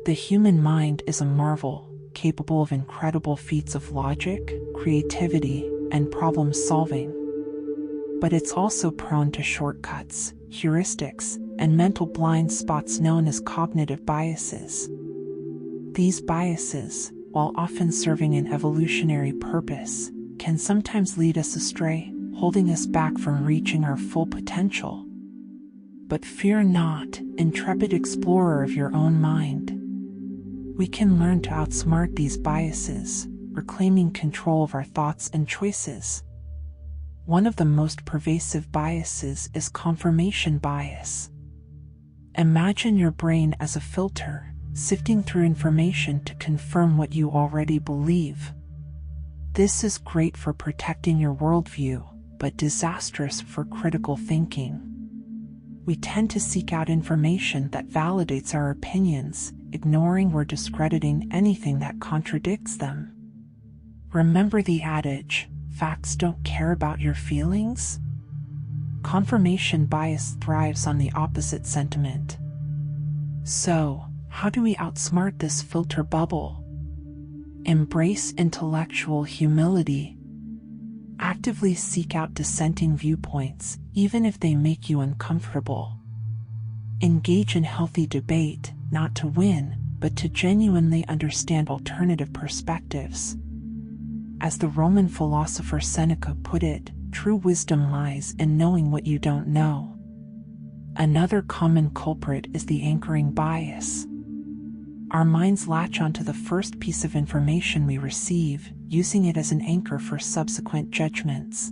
The human mind is a marvel, capable of incredible feats of logic, creativity, and problem-solving. But it's also prone to shortcuts, heuristics, and mental blind spots known as cognitive biases. These biases, while often serving an evolutionary purpose, can sometimes lead us astray, holding us back from reaching our full potential. But fear not, intrepid explorer of your own mind. We can learn to outsmart these biases, reclaiming control of our thoughts and choices. One of the most pervasive biases is confirmation bias. Imagine your brain as a filter, sifting through information to confirm what you already believe. This is great for protecting your worldview, but disastrous for critical thinking. We tend to seek out information that validates our opinions, ignoring or discrediting anything that contradicts them. Remember the adage, facts don't care about your feelings? Confirmation bias thrives on the opposite sentiment. So, how do we outsmart this filter bubble? Embrace intellectual humility. Actively seek out dissenting viewpoints, even if they make you uncomfortable. Engage in healthy debate, not to win, but to genuinely understand alternative perspectives. As the Roman philosopher Seneca put it, true wisdom lies in knowing what you don't know. Another common culprit is the anchoring bias. Our minds latch onto the first piece of information we receive, using it as an anchor for subsequent judgments.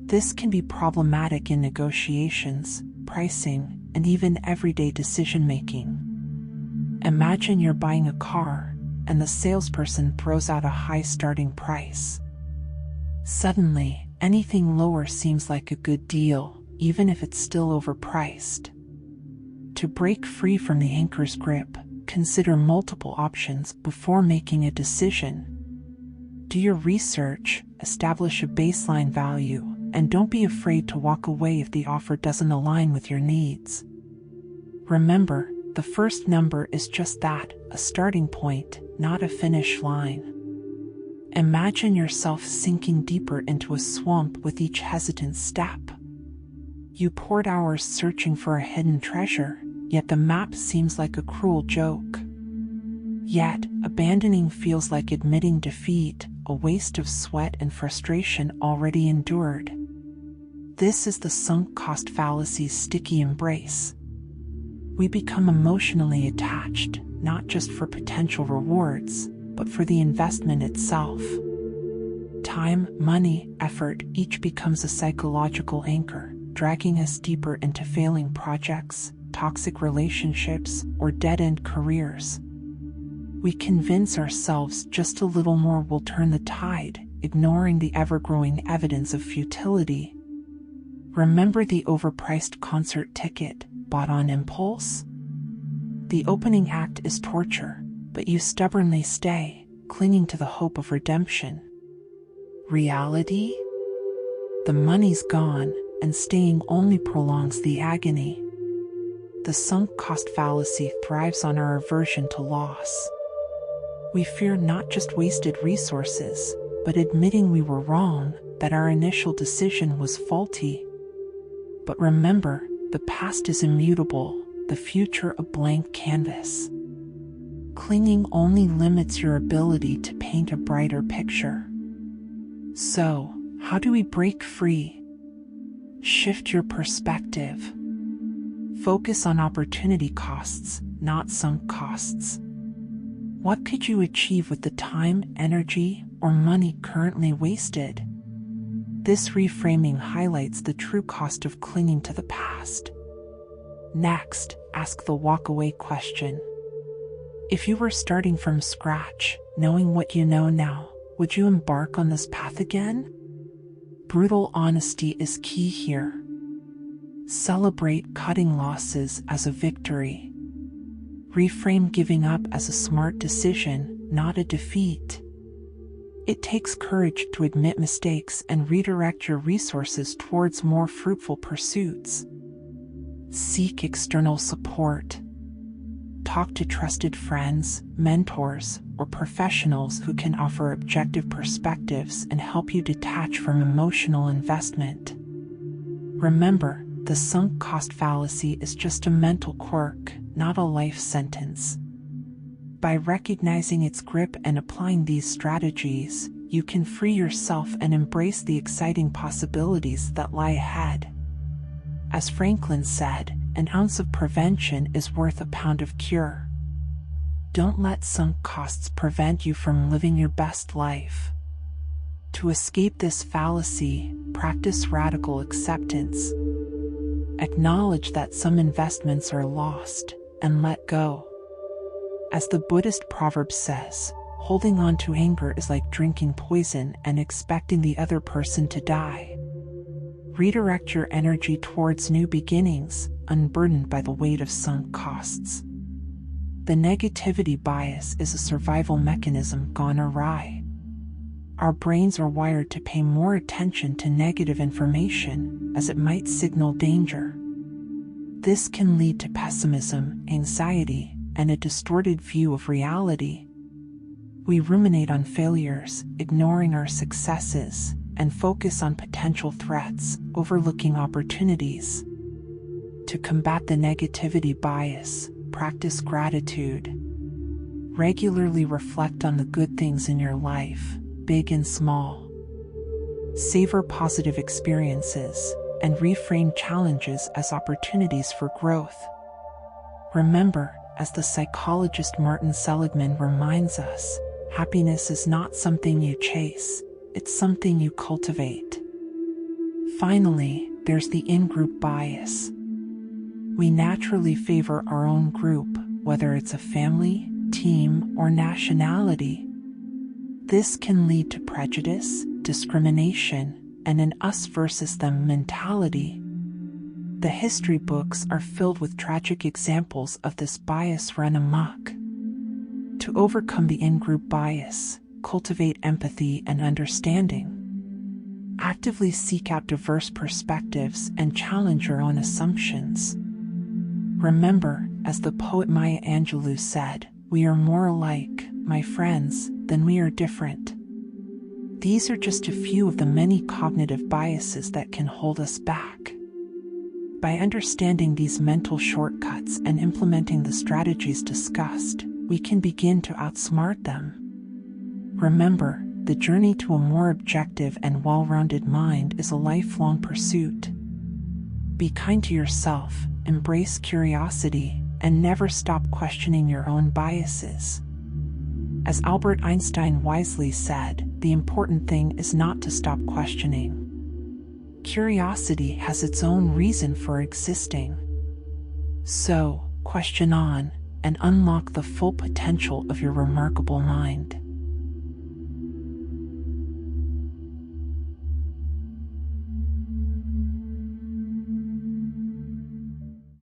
This can be problematic in negotiations, pricing, and even everyday decision-making. Imagine you're buying a car, and the salesperson throws out a high starting price. Suddenly, anything lower seems like a good deal, even if it's still overpriced. To break free from the anchor's grip, consider multiple options before making a decision. Do your research, establish a baseline value, and don't be afraid to walk away if the offer doesn't align with your needs. Remember, the first number is just that, a starting point, not a finish line. Imagine yourself sinking deeper into a swamp with each hesitant step. You poured hours searching for a hidden treasure, yet the map seems like a cruel joke. Yet, abandoning feels like admitting defeat, a waste of sweat and frustration already endured. This is the sunk cost fallacy's sticky embrace. We become emotionally attached, not just for potential rewards, but for the investment itself. Time, money, effort, each becomes a psychological anchor, dragging us deeper into failing projects, toxic relationships, or dead-end careers. We convince ourselves just a little more will turn the tide, ignoring the ever-growing evidence of futility. Remember the overpriced concert ticket, bought on impulse? The opening act is torture, but you stubbornly stay, clinging to the hope of redemption. Reality? The money's gone, and staying only prolongs the agony. The sunk cost fallacy thrives on our aversion to loss. We fear not just wasted resources, but admitting we were wrong, that our initial decision was faulty. But remember, the past is immutable, the future a blank canvas. Clinging only limits your ability to paint a brighter picture. So, how do we break free? Shift your perspective. Focus on opportunity costs, not sunk costs. What could you achieve with the time, energy, or money currently wasted? This reframing highlights the true cost of clinging to the past. Next, ask the walk-away question. If you were starting from scratch, knowing what you know now, would you embark on this path again? Brutal honesty is key here. Celebrate cutting losses as a victory. Reframe giving up as a smart decision, not a defeat. It takes courage to admit mistakes and redirect your resources towards more fruitful pursuits. Seek external support. Talk to trusted friends, mentors, or professionals who can offer objective perspectives and help you detach from emotional investment. Remember, the sunk cost fallacy is just a mental quirk, not a life sentence. By recognizing its grip and applying these strategies, you can free yourself and embrace the exciting possibilities that lie ahead. As Franklin said, an ounce of prevention is worth a pound of cure. Don't let sunk costs prevent you from living your best life. To escape this fallacy, practice radical acceptance. Acknowledge that some investments are lost, and let go. As the Buddhist proverb says, holding on to anger is like drinking poison and expecting the other person to die. Redirect your energy towards new beginnings, unburdened by the weight of sunk costs. The negativity bias is a survival mechanism gone awry. Our brains are wired to pay more attention to negative information, as it might signal danger. This can lead to pessimism, anxiety, and a distorted view of reality. We ruminate on failures, ignoring our successes, and focus on potential threats, overlooking opportunities. To combat the negativity bias, practice gratitude. Regularly reflect on the good things in your life, big and small. Savor positive experiences, and reframe challenges as opportunities for growth. Remember, as the psychologist Martin Seligman reminds us, happiness is not something you chase, it's something you cultivate. Finally, there's the in-group bias. We naturally favor our own group, whether it's a family, team, or nationality. This can lead to prejudice, discrimination, and an us versus them mentality. The history books are filled with tragic examples of this bias run amok. To overcome the in-group bias, cultivate empathy and understanding. Actively seek out diverse perspectives and challenge your own assumptions. Remember, as the poet Maya Angelou said, we are more alike, my friends, than we are different. These are just a few of the many cognitive biases that can hold us back. By understanding these mental shortcuts and implementing the strategies discussed, we can begin to outsmart them. Remember, the journey to a more objective and well-rounded mind is a lifelong pursuit. Be kind to yourself, embrace curiosity, and never stop questioning your own biases. As Albert Einstein wisely said, the important thing is not to stop questioning. Curiosity has its own reason for existing. So, question on, and unlock the full potential of your remarkable mind.